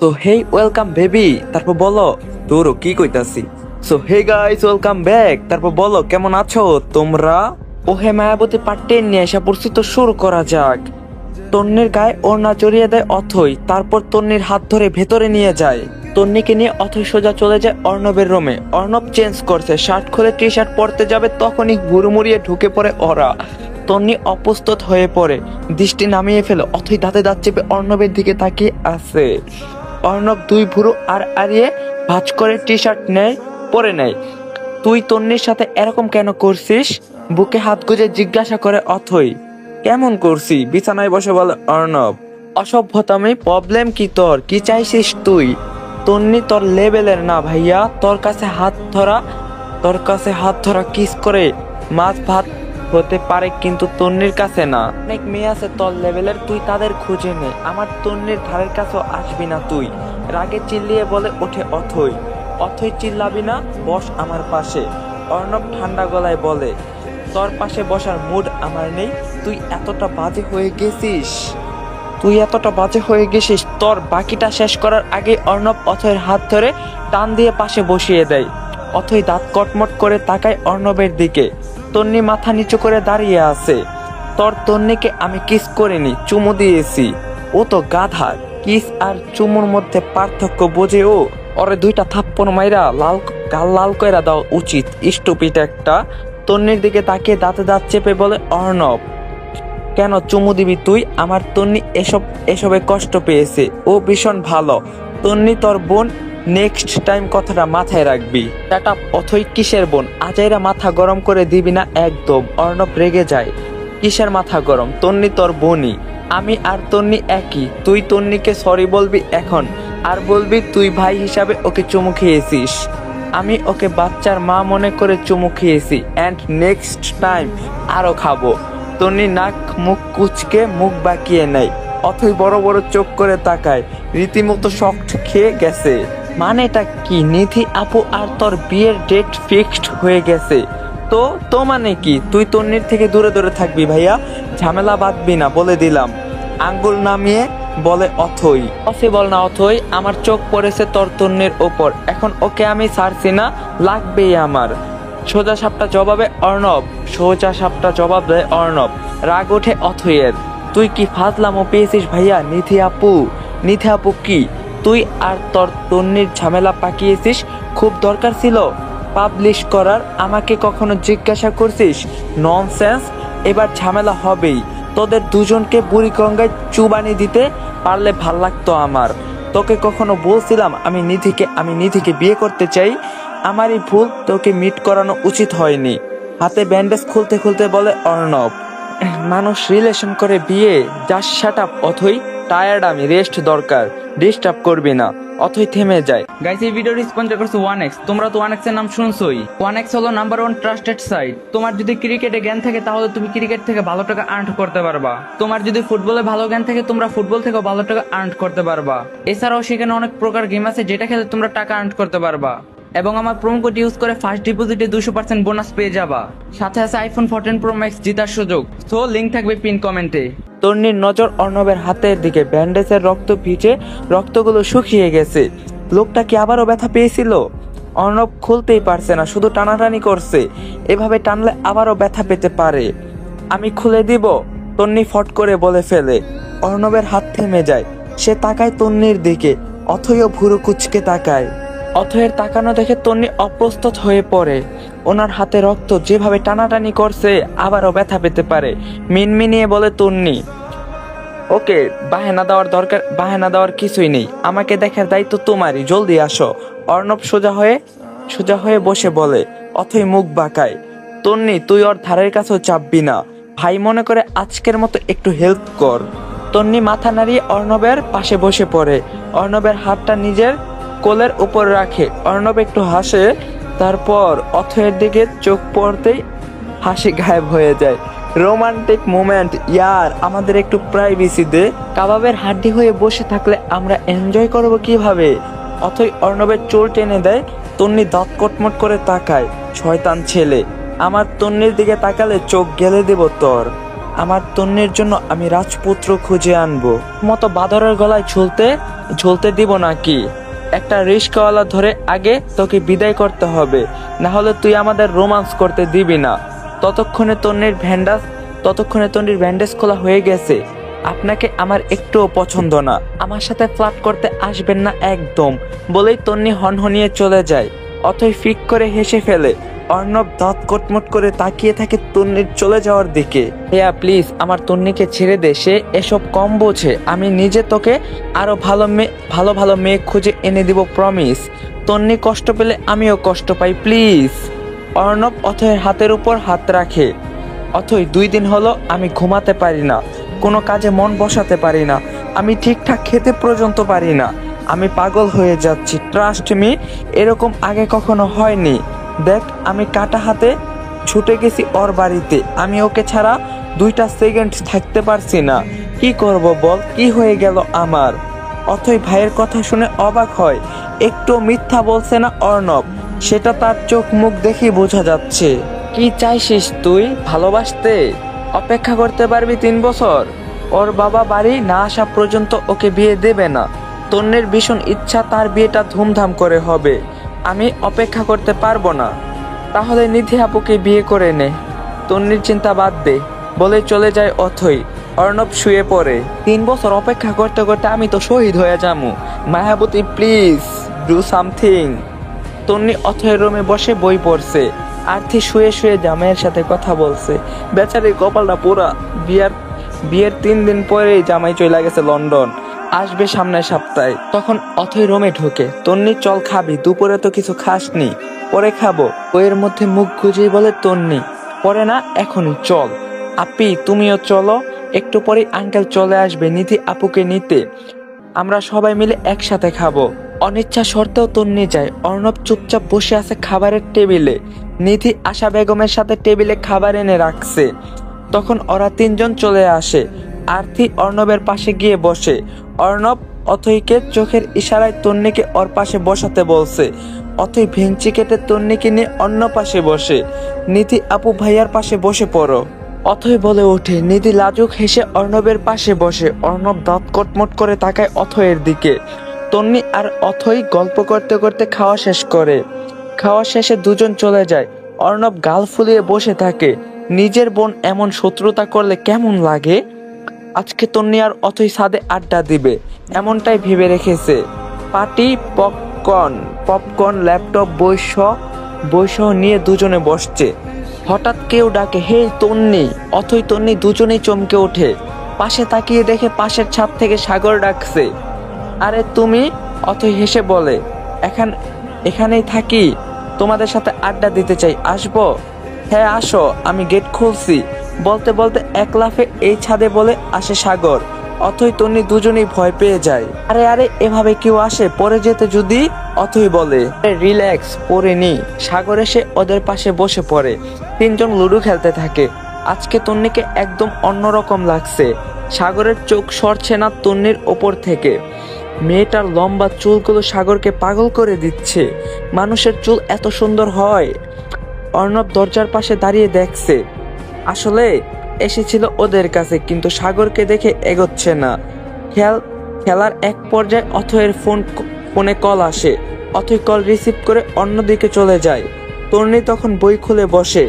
So hey welcome baby, তারপর বলো তোরও কি কইতাছি। So hey guys, welcome back. তারপর বলো কেমন আছো তোমরা। ও হে মায়াবতী পার্টি নিয়ে এসে পড়ছি, তো শুরু করা যাক। তন্নির গায়ে ওড়না জড়িয়ে দেয় অথই, তারপর তন্নির হাত ধরে ভেতরে নিয়ে যায়। তন্নিকে নিয়ে অথই সোজা চলে যায় অর্ণবের রুমে। অর্ণব চেঞ্জ করছে, শার্ট খুলে টি শার্ট পরতে যাবে, তখনই হুড়মুড়িয়ে ঢুকে পড়ে ওরা। তন্নি অপ্রস্তুত হয়ে পড়ে, দৃষ্টি নামিয়ে ফেলে। অথই দাঁতে দাঁত চেপে অর্ণবের দিকে তাকিয়ে আছে। অর্ণব দুই ভুরু আর আড়িয়ে ভাঁজ করে টি শার্ট পরে নেয়। তুই তন্নির সাথে এরকম কেন করছিস? বুকে হাত গুজে জিজ্ঞাসা করে অথই। কেমন করছি? বিছানায় বসে বলে অর্ণব। অসভ্যতামি, প্রবলেম কি তোর? কি চাইছিস তুই? তন্নি তোর লেভেলের না ভাইয়া। তোর কাছে হাত ধরা কিস করে মাছ ভাত হতে পারে, কিন্তু তন্নির কাছে না। অনেক মেয়ে আছে তোর লেভেলের, তুই তাদের খুঁজে নে। আমার তন্নির ধারের কাছেও আসবি না তুই। রাগে চিল্লিয়ে বলে ওঠে অথই। অথই চিল্লাবি না, বস আমার পাশে। অর্ণব ঠান্ডা গলায় বলে, তোর পাশে বসার মুড আমার নেই। তুই এতটা বাজে হয়ে গেছিস। তোর বাকিটা শেষ করার আগে অর্ণব অথয়ের হাত ধরে টান দিয়ে পাশে বসিয়ে দেয়। অথই দাঁত কটমট করে তাকায় অর্ণবের দিকে। তন্নি মাথা নিচু করে দাঁড়িয়ে আছে। তোর তন্নিকে আমি কিস করিনি, চুমু দিয়েছি। ও তো গাধা। কিস আর চুমুর মধ্যে পার্থক্য বোঝে ও? ওরে দুইটা থাপ্পড় মাইরা গাল লাল কইরা দাও উচিত, স্টুপিড একটা। তন্নির দিকে তাকিয়ে দাঁতে দাঁত চেপে বলে অর্ণব, কেন চুমু দিবি তুই? আমার তন্নি এসবে কষ্ট পেয়েছে, ও ভীষণ ভালো। তন্নি তোর বোন, নেক্সট টাইম কথাটা মাথায় রাখবি। শাট আপ অথই। কিসের বোন? আজাইরা মাথা গরম করে দিবি না একদম। অর্ণব রেগে যায়। কিসের মাথা গরম? তন্নি তোর বোনই। আমি আর তন্নি একই। তুই তন্নিকে সরি বলবি এখন, আর বলবি তুই ভাই হিসাবে ওকে চুমু খেয়েছিস। আমি ওকে বাচ্চার মা মনে করে চুমু খেয়েছি, অ্যান্ড নেক্সট টাইম আরো খাবো। তন্নি নাক মুখ কুচকে মুখ বাঁকিয়ে নেয়। অথই বড় বড় চোখ করে তাকায়, রীতিমতো শক্ট খেয়ে গেছে। মানেটা কি? নিধি আপু আর তোর বিয়ের ডেট ফিক্সড হয়ে গেছে? তো মানে কি? তুই তন্নির থেকে দূরে দূরে থাকবি ভাইয়া, ঝামেলা বাঁধবি না বলে দিলাম। আঙ্গুল নামিয়ে বলে অথই। পসিবল না অথই, আমার চোখ পড়েছে তোর তন্নির ওপর, এখন ওকে আমি ছাড়ছি না, লাগবেই আমার। সোজা সাপটা জবাব দেয় অর্ণব। রাগ ওঠে অথইয়ের। তুই কি ফাজলামো পেয়েছিস ভাইয়া? নিধি আপু কি তুই আর তোর তন্নির ঝামেলা পাকিয়েছিস? খুব দরকার ছিল পাবলিশ করার, আমাকে কখনো জিজ্ঞাসা করছিস? ননসেন্স। এবার ঝামেলা হবেই। তোদের দুজনকে বুড়ি গঙ্গায় চুবানি দিতে পারলে ভাল লাগতো আমার। তোকে কখনো বলছিলাম আমি নিধিকে বিয়ে করতে চাই? আমারই ভুল, তোকে মিট করানো উচিত হয়নি। হাতে ব্যান্ডেজ খুলতে খুলতে বলে অর্ণব। মানুষ রিলেশন করে বিয়ে? জাস্ট শাট আপ অথই, টায়ার্ড আমি, রেস্ট দরকার, ডিস্টার্ব করবি না। অথই থেমে যায়। গাইস, এই ভিডিওটি স্পন্সর করছে 1x। তোমরা তো 1x এর নাম শুনছোই। 1x হলো নাম্বার 1 ট্রাস্টেড সাইট। তোমার যদি ক্রিকেটে জ্ঞান থাকে তাহলে তুমি ক্রিকেট থেকে ভালো টাকা আর্ন করতে পারবা। তোমার যদি ফুটবলে ভালো জ্ঞান থাকে তোমরা ফুটবল থেকে ভালো টাকা আর্ন করতে পারবা। এছাড়াও সেখানে অনেক প্রকার গেম আছে যেটা খেলে তোমরা টাকা আর্ন করতে পারবা। এবং আমার প্রোমো কোড ইউজ করে ফার্স্ট ডিপোজিটে 200% বোনাস পেয়ে যাবা। সাথে আছে আইফোন 14 প্রো ম্যাক্স জেতার সুযোগ। সো লিংক থাকবে পিন কমেন্টে। তন্নির নজর অর্ণবের হাতের দিকে। ব্যান্ডেজের রক্ত ভিজে, রক্তগুলো শুকিয়ে গেছে। লোকটা কি আবারও ব্যথা পেয়েছিল? অর্ণব খুলতেই পারছে না, শুধু টানাটানি করছে। এভাবে টানলে আবারও ব্যথা পেতে পারে। আমি খুলে দিব, তন্নি ফট করে বলে ফেলে। অর্ণবের হাত থেমে যায়। সে তাকায় তন্নির দিকে। অথইও ভুরু কুচকে তাকায়। অথয়ের তাকানো দেখে তন্নি অপ্রস্তুত হয়ে পড়ে। ওনার হাতে রক্ত, যেভাবে টানাটানি করছে আবারও ব্যথা পেতে পারে। মিনমিনিয়ে বলে তন্নি, ওকে, বাহানা দেওয়ার কিছুই নেই। আমাকে দেখার দায়িত্ব তোমারই, জলদি আসো। অর্ণব সোজা হয়ে বসে বলে। অথই মুখ বাঁকায়। তন্নি, তুই ওর ধারের কাছেও চাপবি না। ভাই মনে করে আজকের মতো একটু হেল্প কর। তন্নি মাথা নাড়িয়ে অর্ণবের পাশে বসে পড়ে। অর্ণবের হাতটা নিজের কোলের উপর রাখে। অর্ণব একটু হাসে, তারপর অথয়ের দিকে চোখ পড়তেই হাসি গায়েব হয়ে যায়। রোমান্টিক মোমেন্ট ইয়ার, আমাদের একটু প্রাইভেসি দে। কাবাবের হাড্ডি হয়ে বসে থাকলে আমরা এনজয় করব কিভাবে? অথই অর্ণবের চুল টেনে দেয়। তন্নি দাঁত কটমট করে তাকায়। শয়তান ছেলে, আমার তন্নির দিকে তাকালে চোখ গেলে দেব তোর। আমার তন্নির জন্য আমি রাজপুত্র খুঁজে আনবো। মতো বাদরের গলায় ঝুলতে দিব নাকি? একটা রিস্কাওয়ালা ধরে আগে তোকে বিদায় করতে হবে, না হলে তুই আমাদের রোমান্স করতে দিবি না। ততক্ষণে তন্নির ব্যান্ডেজ খোলা হয়ে গেছে। আপনাকে আমার একটুও পছন্দ না, আমার সাথে ফ্লার্ট করতে আসবেন না একদম, বলেই তন্নি হনহনিয়ে চলে যায়। অথই ফিক করে হেসে ফেলে। অর্ণব দাঁত কটমট করে তাকিয়ে থাকে তন্নির চলে যাওয়ার দিকে। হেয়া প্লিজ আমার তন্নিকে ছেড়ে দে, সে এসব কম বোঝে। আমি নিজে তোকে আরো ভালো মেয়ে খুঁজে এনে দিব, প্রমিস। তন্নি কষ্ট পেলে আমিও কষ্ট পাই, প্লিজ। অর্ণব অথয়ের হাতের উপর হাত রাখে। অথই 2 দিন হলো আমি ঘুমাতে পারি না, কোনো কাজে মন বসাতে পারি না, আমি ঠিকঠাক খেতে পর্যন্ত পারি না। আমি পাগল হয়ে যাচ্ছি, ট্রাস্ট মি। এরকম আগে কখনো হয়নি। দেখ আমি কাটা হাতে ছুটে গেছি ওর বাড়িতে, আমি ওকে ছাড়া 2টা সেকেন্ড থাকতে পারছি না। কি করব বল, কি হয়ে গেল আমার? অথই ভাইয়ের কথা শুনে অবাক হয়। একটু মিথ্যা বলছে না অর্ণব, সেটা তার চোখ মুখ দেখেই বোঝা যাচ্ছে। কি চাইছিস তুই? ভালোবাসতে? অপেক্ষা করতে পারবি 3 বছর? ওর বাবা বাড়ি না আসা পর্যন্ত ওকে বিয়ে দেবে না। তন্নির ভীষণ ইচ্ছা তার বিয়েটা ধুমধাম করে হবে, আমি অপেক্ষা করতে পারবো না। তাহলে নিধি আপুকে বিয়ে করে নে, তন্নির চিন্তা বাদ দে, বলে চলে যায় অথই। অর্ণব শুয়ে পড়ে। 3 বছর অপেক্ষা করতে করতে আমি তো শহীদ হয়ে যাবো। Mayabati please do something. Tonni অথয়ের রুমে বসে বই পড়ছে। আর্থি শুয়ে শুয়ে জামাইয়ের সাথে কথা বলছে। বেচারির কপালটা পুরা। বিয়ের 3 দিন পরেই জামাই চলে গেছে লন্ডন, আসবে সামনের সপ্তাহে। তখন অথই রুমে ঢোকে। তন্নি চল খাবি, দুপুরে তো কিছু খাসনি। পরে খাবো। বইয়ের মধ্যে মুখ গুজেই বলে তন্নি, পরে না এখনই চল। আপি তুমিও চলো, একটু পরেই আঙ্কেল চলে আসবে নিধি আপুকে নিতে, আমরা সবাই মিলে একসাথে খাবো। অনিচ্ছা সত্ত্বেও তন্নি যায়। অর্ণব চুপচাপ বসে আছে খাবারের টেবিলে। নিধি আশা বেগমের সাথে টেবিলে খাবার এনে রাখছে। তখন ওরা 3 জন চলে আসে। আরতি অর্ণবের পাশে গিয়ে বসে। অর্ণব অথইকে চোখের ইশারায় তন্নিকে ওর পাশে বসাতে বলছে। অথই ভেঙচি কেটে তন্নিকে নিয়ে অন্য পাশে বসে। নিধি আপু ভাইয়ার পাশে বসে পড়ো, অথই বলে ওঠে। নিধি লাজুক হেসে অর্ণবের পাশে বসে। অর্ণব দাঁত কটমট করে তাকায় অথয়ের দিকে। তন্নি আর অথই গল্প করতে করতে খাওয়া শেষ করে। খাওয়া শেষে 2 জন চলে যায়। অর্ণব গাল ফুলিয়ে বসে থাকে। নিজের বোন এমন শত্রুতা করলে কেমন লাগে? আজকে তন্নি আর অথই ছাদে আড্ডা দিবে, এমনটাই ভেবে রেখেছে। পার্টি, পপকর্ন, ল্যাপটপ, বইসহ নিয়ে 2 জনে বসছে। হঠাৎ কেউ ডাকে, হে তন্নি। অথই তন্নি 2 জনেই চমকে ওঠে। পাশে তাকিয়ে দেখে পাশের ছাদ থেকে সাগর ডাকছে। আরে তুমি? অথই হেসে বলে, এখানেই থাকি, তোমাদের সাথে আড্ডা দিতে চাই, আসবো? হ্যাঁ আসো, আমি গেট খুলছি। বলতে বলতে এক লাফে এই ছাদে বলে আসে সাগর। অথই তন্নি 2 জনেই ভয় পেয়ে যায়। আরে এভাবে কেউ আসে, পরে যেতে যদি। অথই বলে, রিল্যাক্স, পরে নি। সাগর এসে ওদের পাশে বসে পড়ে। 3 জন লুডো খেলতে থাকে। আজকে তন্নিকে একদম অন্যরকম লাগছে। সাগরের চোখ সরছে না তন্নির ওপর থেকে। মেয়েটার লম্বা চুলগুলো সাগরকে পাগল করে দিচ্ছে। মানুষের চুল এত সুন্দর হয়? অর্ণব দরজার পাশে দাঁড়িয়ে দেখছে। আসলে এসেছিল ওদের কাছে, কিন্তু সাগরকে দেখে এগোচ্ছে না। খেলার এক পর্যায়ে অথয়ের ফোনে কল আসে। অথই কল রিসিভ করে অন্যদিকে চলে যায়। তন্নি তখন বই খুলে বসে।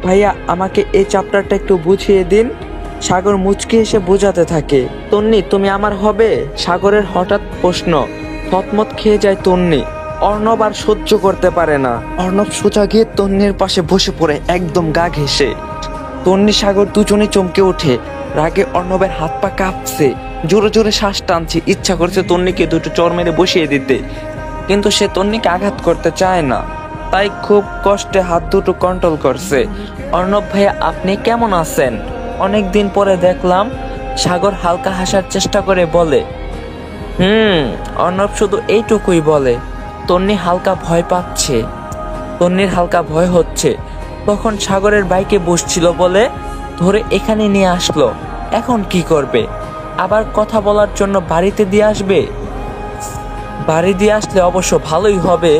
ভাইয়া আমাকে এই চ্যাপ্টারটা একটু বুঝিয়ে দিন। সাগর মুচকি এসে বোঝাতে থাকে। তন্নি তুমি আমার হবে? সাগরের হঠাৎ প্রশ্ন। থতমত খেয়ে যায় তন্নি। অর্ণব আর সহ্য করতে পারে না। অর্ণব সোজা গিয়ে তন্নির পাশে বসে পড়ে, একদম গা ঘেঁষে। তন্নি সাগর 2 জনেই চমকে ওঠে। রাগে অর্ণবের হাত পা কাঁপছে। জোরে জোরে শ্বাস টানছে। ইচ্ছা করছে তন্নিকে 2টো চর মেরে বসিয়ে দিতে, কিন্তু সে তন্নিকে আঘাত করতে চায় না, তাই খুব কষ্টে হাত দুটো কন্ট্রোল করছে। অর্ণব ভাইয়া আপনি কেমন আছেন? অনেক দিন পরে দেখলাম। সাগর হালকা হাসার চেষ্টা করে বলে। অর্ণব শুধু এইটুকুই বলে। তন্নি হালকা ভয় পাচ্ছে। তন্নির হালকা ভয় হচ্ছে। তখন সাগরের বাইকে বসছিল বলে ধরে এখানে নিয়ে আসলো। এখন কি করবে? আবার কথা বলার জন্য বাড়িতে দিয়ে আসবে? বাড়ি দিয়ে আসলে অবশ্য ভালোই হবে।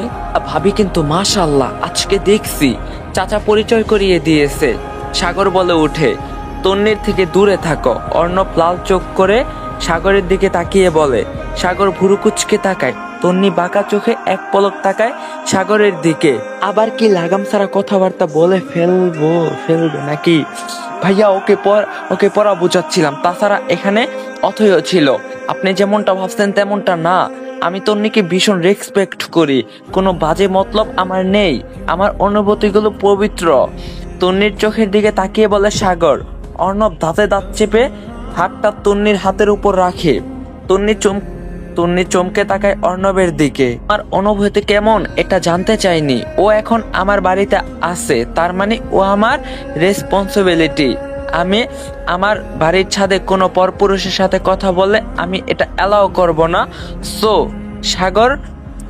ভাবি কিন্তু মাশাআল্লাহ, আজকে দেখছি চাচা পরিচয় করিয়ে দিয়েছে। সাগর বলে উঠে। তন্নির থেকে দূরে থাকো। অর্ণব লাল চোখ করে সাগরের দিকে তাকিয়ে বলে। সাগর ভুরু কুচকে তাকায়। তন্নি বাঁকা চোখে এক পলক তাকায় সাগরের দিকে। আবার কি লাগাম ছাড়া কথাবার্তা বলে ফেলবে নাকি? ভাইয়া ওকে পড়া বোঝাচ্ছিলাম। তাছাড়া এখানে অথয় ছিল। আপনি যেমনটা ভাবছেন তেমনটা না। আমি তন্নিকে ভীষণ রেসপেক্ট করি। কোনো বাজে মতলব আমার নেই। আমার অনুভূতিগুলো পবিত্র। তন্নির চোখের দিকে তাকিয়ে বলে সাগর। অর্ণব দাঁতে দাঁত চেপে হাতটা তন্নির হাতের উপর রাখে। তন্নি চমকে তাকায় অর্ণবের দিকে। আমার অনুভূতি কেমন এটা জানতে চাইনি। ও এখন আমার বাড়িতে আছে, তার মানে ও আমার রেসপন্সিবিলিটি। আমি আমার বাড়ির ছাদে কোনো পরপুরুষের সাথে কথা বললে আমি এটা অ্যালাউ করব না। সো সাগর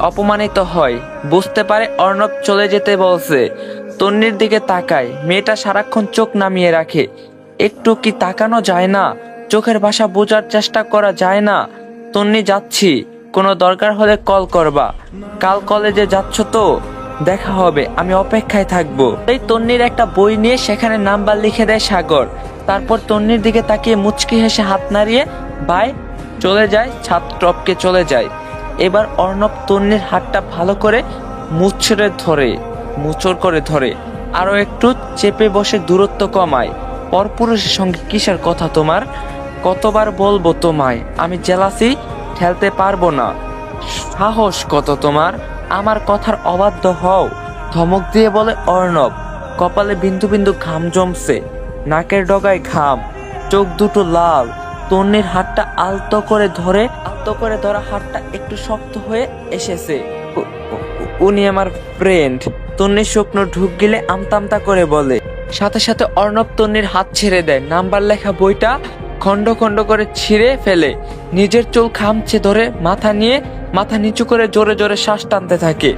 অপমানিত হয়। বুঝতে পারে অর্ণব চলে যেতে বলছে। তন্নির দিকে তাকায়। মেয়েটা সারাক্ষণ চোখ নামিয়ে রাখে। একটু কি তাকানো যায় না? চোখের ভাষা বোঝার চেষ্টা করা যায় না? তন্নি, যাচ্ছি, কোনো দরকার হলে কল করবা। কাল কলেজে যাচ্ছ তো? দেখা হবে, আমি অপেক্ষায় থাকবো। এই তন্নির একটা বই নিয়ে সেখানে নাম্বার লিখে দেয় সাগর। তারপর তন্নির দিকে তাকিয়ে মুচকি হেসে হাত নাড়িয়ে বাই চলে যায়। ছাদ টপকে চলে যায়। এবার অর্ণব তন্নির হাতটা ভালো করে মুচড় করে ধরে আরো একটু চেপে বসে দূরত্ব কমায়। পরপুরুষের সঙ্গে কিসের কথা তোমার? কতবার বলবো তোমায় আমি জেলাসি ঠেলতে পারবো না? সাহস কত তোমার আমার কথার অবাধ্য হও? ধমক দিয়ে বলে অর্ণব। কপালে বিন্দু বিন্দু ঘাম জমছে, নাকের ডগায় ঘাম, চোখ দুটো লাল। তন্নির হাতটা আলতো করে ধরা হাতটা একটু শক্ত হয়ে এসেছে। উনি আমার ফ্রেন্ড। তন্নির স্বপ্ন ঢুক গেলে আমতা করে বলে। সাথে সাথে অর্ণব তন্নির হাত ছেড়ে দেয়। নাম্বার লেখা বইটা খন্ড খন্ড করে ছিঁড়ে ফেলে। নিজের চুল খামচে ধরে মাথা নিচু করে জোরে জোরে শ্বাস টানতে থাকে।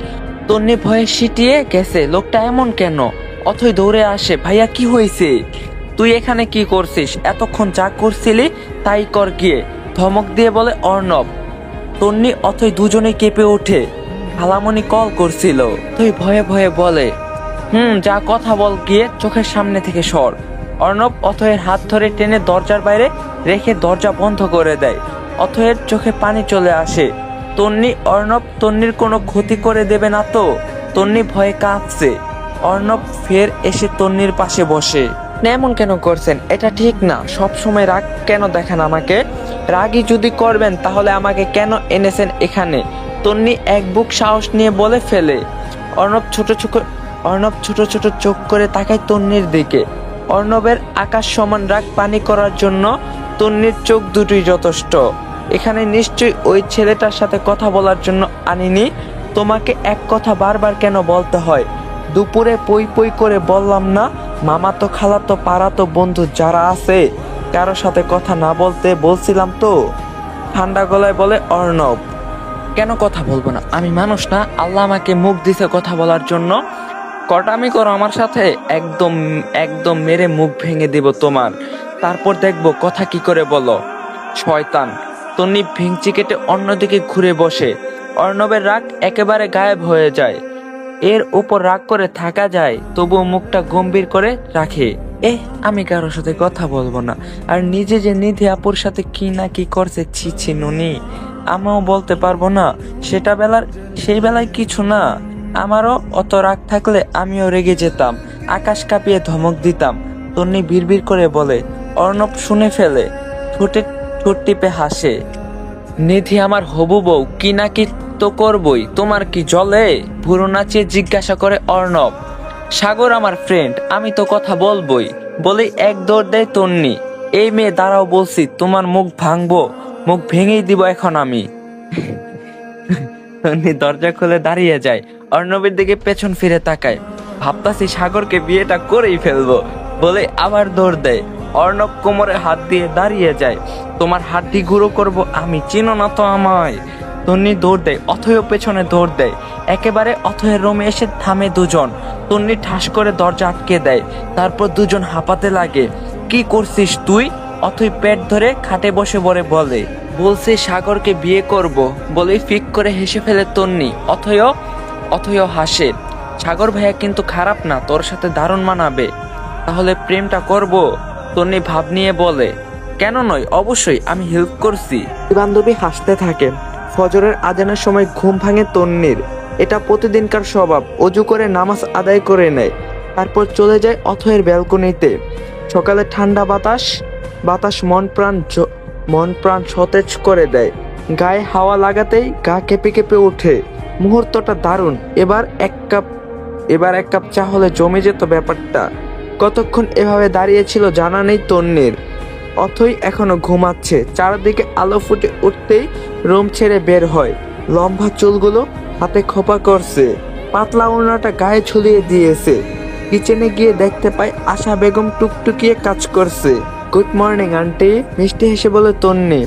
তন্নি ভয়ে সিটিয়ে গেছে। লোকটা এমন কেন? অথই দৌড়ে আসে। ভাইয়া, কি হয়েছে? তুই এখানে কি করছিস? এতক্ষণ যা করছিলি তাই কর গিয়ে, ধমক দিয়ে বলে অর্ণব। তন্নি অথই দুজনেই কেঁপে ওঠে। খালামণি কল করছিল। তুই ভয়ে ভয়ে বলে, যা কথা বল গিয়ে, চোখের সামনে থেকে সর। অর্ণব অথয়ের হাত ধরে টেনে দরজার বাইরে রেখে দরজা বন্ধ করে দেয়। অথয়ের চোখে পানি চলে আসে। তন্নির কোনো ক্ষতি করে দেবে না তো? তন্নি ভয়ে কাঁপছে। অর্ণব ফের এসে তন্নির পাশে বসে। এমন কেন করছেন? এটা ঠিক না। সব সময় রাগ কেন দেখান আমাকে? রাগই যদি করবেন তাহলে আমাকে কেন এনেছেন এখানে? তন্নি এক বুক সাহস নিয়ে বলে ফেলে। অর্ণব ছোট ছোট চোখ করে তাকায় তন্নির দিকে। অর্ণবের আকাশ সমান রাগ পানি করার জন্য তন্নির চোখ দুটোই যথেষ্ট। এখানে নিশ্চয়ই ওই ছেলেটার সাথে কথা বলার জন্য আনিনি। তোমাকে এক কথা বারবার কেন বলতে হয়? দুপুরে পই করে বললাম না? মামাতো খালাতো পাড়াতো বন্ধু যারা আছে কারো সাথে কথা না বলতে বলছিলাম তো? ঠান্ডা গলায় বলে অর্ণব। কেন কথা বলবো না? আমি মানুষ না? আল্লাহ আমাকে মুখ দিছে কথা বলার জন্য। কটামি করো আমার সাথে? একদম মেরে মুখ ভেঙে দিব তোমার। তারপর দেখবো কথা কি করে বলো। শয়তান। তন্নি ভিংচি কেটে অন্যদিকে ঘুরে বসে। অর্ণবের রাগ একেবারে গায়েব হয়ে যায়। এর উপর রাগ করে থাকা যায়, তবুও মুখটা গম্ভীর করে রাখে। আমি কারোর সাথে কথা বলবো না। আর নিজে যে নিধি আপুর সাথে কি না কি করছে, ছি নুনি, আমিও বলতে পারবো না। সেই বেলায় কিছু না। আমারও অত রাগ থাকলে আমিও রেগে যেতাম, আকাশ কাঁপিয়ে ধমক দিতাম। তন্নি বিড়বিড় করে বলে। অর্ণব শুনে ফেলে, ঠোঁট টিপে হাসে। নিধি আমার হবু বউ, কি না কি তো করবই, তোমার কি জলে? ভুরু নাচিয়ে জিজ্ঞাসা করে অর্ণব। সাগর আমার ফ্রেন্ড, আমি তো কথা বলবই। বলেই এক দৌড় দেয় তন্নি। এই মেয়ে, দাঁড়াও বলছি, তোমার মুখ ভাঙবো, মুখ ভেঙেই দিব এখন আমি। তন্নি দরজা খুলে দাঁড়িয়ে যায়। অর্ণবের দিকে পেছন ফিরে তাকায়। ভাবতাছি সাগরকে বিয়েটা করেই ফেলবো বলে আবার দৌড় দেয়। অর্ণব কোমরে হাত দিয়ে দাঁড়িয়ে যায়। তোমার হাড্ডি গুঁড়ো করবো আমি, চিনো না তো আমায়? তন্নি দৌড় দেয়। অথয় পেছনে দৌড় দেয়। একেবারে অথয়ের রুমে এসে থামে দুজন। তন্নি ঠাস করে দরজা আটকে দেয়। তারপর দুজন হাঁপাতে লাগে। কি করছিস তুই? অথয় পেট ধরে খাটে বসে বলছে সাগরকে বিয়ে করব বলেই ফিক করে হেসে ফেলে তন্নি। অথয় হাসে। সাগর ভাইয়া কিন্তু খারাপ না, তোর সাথে দারুণ মানাবে। তাহলে প্রেমটা করব? তন্নি ভাব নিয়ে বলে, কেন নয়, অবশ্যই আমি হেল্প করছি। বান্ধবী হাসতে থাকে। ফজরের আজানের সময় ঘুম ভাঙে তন্নির। এটা প্রতিদিনকার স্বভাব। অজু করে নামাজ আদায় করে নেয়, তারপর চলে যায় অথয়ের ব্যালকনিতে। সকালে ঠান্ডা বাতাস মন প্রাণ সতেজ করে দেয়। গায়ে হাওয়া লাগাতেই গা কেঁপে কেঁপে ওঠে। মুহূর্তটা দারুণ। এবার এক কাপ চা হলে জমে যেত ব্যাপারটা। কতক্ষণ এভাবে দাঁড়িয়েছিল জানা নেই তন্নির। অথই এখনো ঘুমাচ্ছে। চারদিকে আলো ফুটে উঠতেই রুম ছেড়ে বের হয়। লম্বা চুলগুলো হাতে খোপা করছে, পাতলা ওড়নাটা গায়ে ঝুলিয়ে দিয়েছে। কিচেনে গিয়ে দেখতে পায় আশা বেগম টুকটুকিয়ে কাজ করছে। গুড মর্নিং আন্টি, মিষ্টি হেসে বলে তন্নি।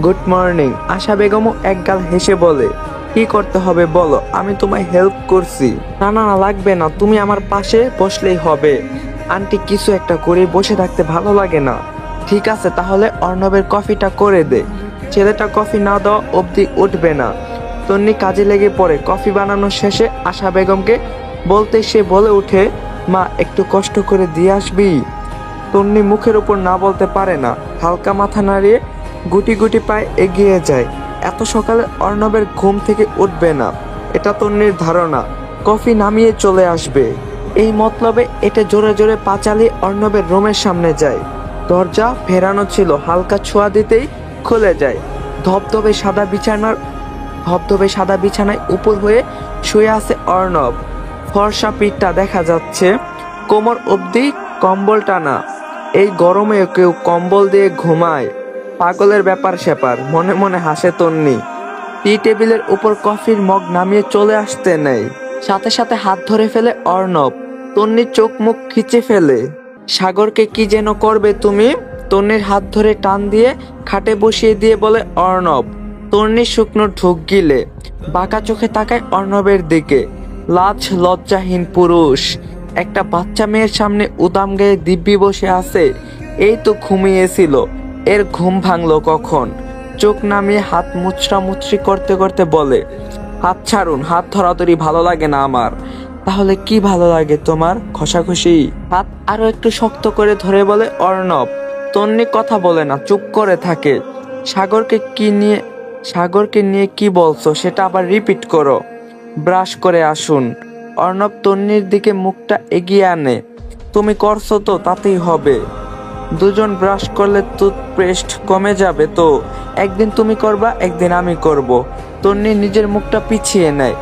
Good morning. আশা বেগমও একগাল হেসে বলে, কি করতে হবে বলো, আমি তোমায় হেল্প করছি। না না না, লাগবে না, তুমি আমার পাশে বসলেই হবে। আন্টি কিছু একটা করে বসে থাকতে ভালো লাগে না। ঠিক আছে, তাহলে অর্ণবের কফিটা করে দে। ছেলেটা কফি না দেওয়া অবধি উঠবে না। তন্নি কাজে লেগে পড়ে। কফি বানানো শেষে আশা বেগমকে বলতে সে বলে ওঠে, মা একটু কষ্ট করে দিয়ে আসবি। তন্নি মুখের উপর না বলতে পারে না। হালকা মাথা নাড়িয়ে গুটি গুটি পায়ে এগিয়ে যায়। এত সকালে অর্ণবের ঘুম থেকে উঠবে না, এটা তন্নির ধারণা। কফি নামিয়ে চলে আসবে, এই মতলবে এটা জোরে জোরে পা চালিয়ে অর্ণবের রুমের সামনে যায়। দরজা ফেরানো ছিল, হালকা ছোঁয়া দিতেই খুলে যায়। ধবধবে সাদা বিছানায় উপর হয়ে শুয়ে আছে অর্ণব। ফর্সা পিঠটা দেখা যাচ্ছে, কোমর অবধি কম্বল টানা। এই গরমে কেউ কম্বল দিয়ে ঘুমায়? পাগলের ব্যাপার স্যাপার, মনে মনে হাসে তন্নি। টি টেবিলের উপর কফির মগ নামিয়ে চলে আসতে নেই, সাথে সাথে হাত ধরে ফেলে অর্ণব। তন্নির চোখ মুখ খিচে ফেলে। সাগরকে কি যেন করবে তুমি? তন্নির হাত ধরে টান দিয়ে খাটে বসিয়ে দিয়ে বলে অর্ণব। তন্নির শুকনো ঢোক গিলে বাঁকা চোখে তাকায় অর্ণবের দিকে। লাজ লজ্জাহীন পুরুষ একটা বাচ্চা মেয়ের সামনে উদাম গায়ে দিব্যি বসে আছে। এই তো ঘুমিয়েছিল, এর ঘুম ভাঙলো কখন? চোখ নামিয়ে হাত মুচড়ি করতে করতে বলে, হাত ছাড়ুন, হাত ধরাধরি ভালো লাগে না আমার। তাহলে কি ভালো লাগে তোমার? ঘষাঘষি? হাত আরো একটু শক্ত করে ধরে বলে অর্ণব। তন্নি কথা বলে না, চুপ করে থাকে। সাগরকে নিয়ে কি বলছো সেটা আবার রিপিট করো। ব্রাশ করে আসুন। অর্ণব তন্নির দিকে মুখটা এগিয়ে আনে। তুমি করছো তো, তাতেই হবে। দুজন ব্রাশ করলে টুথপেস্ট কমে যাবে তো। একদিন তুমি করবা, একদিন আমি করব। তন্নি নিজের মুখটা পিছিয়ে নেয়।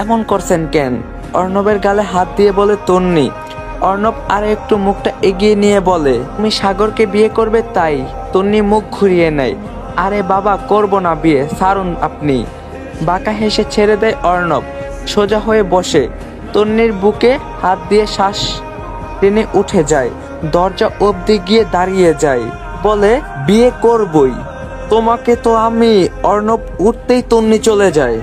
এমন করছেন কেন? অর্ণবের গালে হাত দিয়ে বলে তন্নি। অর্ণব আর একটু মুখটা এগিয়ে নিয়ে বলে, তুমি সাগরকে বিয়ে করবে তাই। তন্নি মুখ ঘুরিয়ে নেয়। আরে বাবা, করব না বিয়ে, ছাড়ুন আপনি। বাঁকা হেসে ছেড়ে দেয় অর্ণব। সোজা হয়ে বসে তন্নির বুকে হাত দিয়ে শ্বাস টেনে উঠে যায়। দরজা অবধি গিয়ে দাঁড়িয়ে যায়, বলে, বিয়ে করবই তোমাকে তো আমি। অর্ণব উঠতেই তন্নি চলে যায়।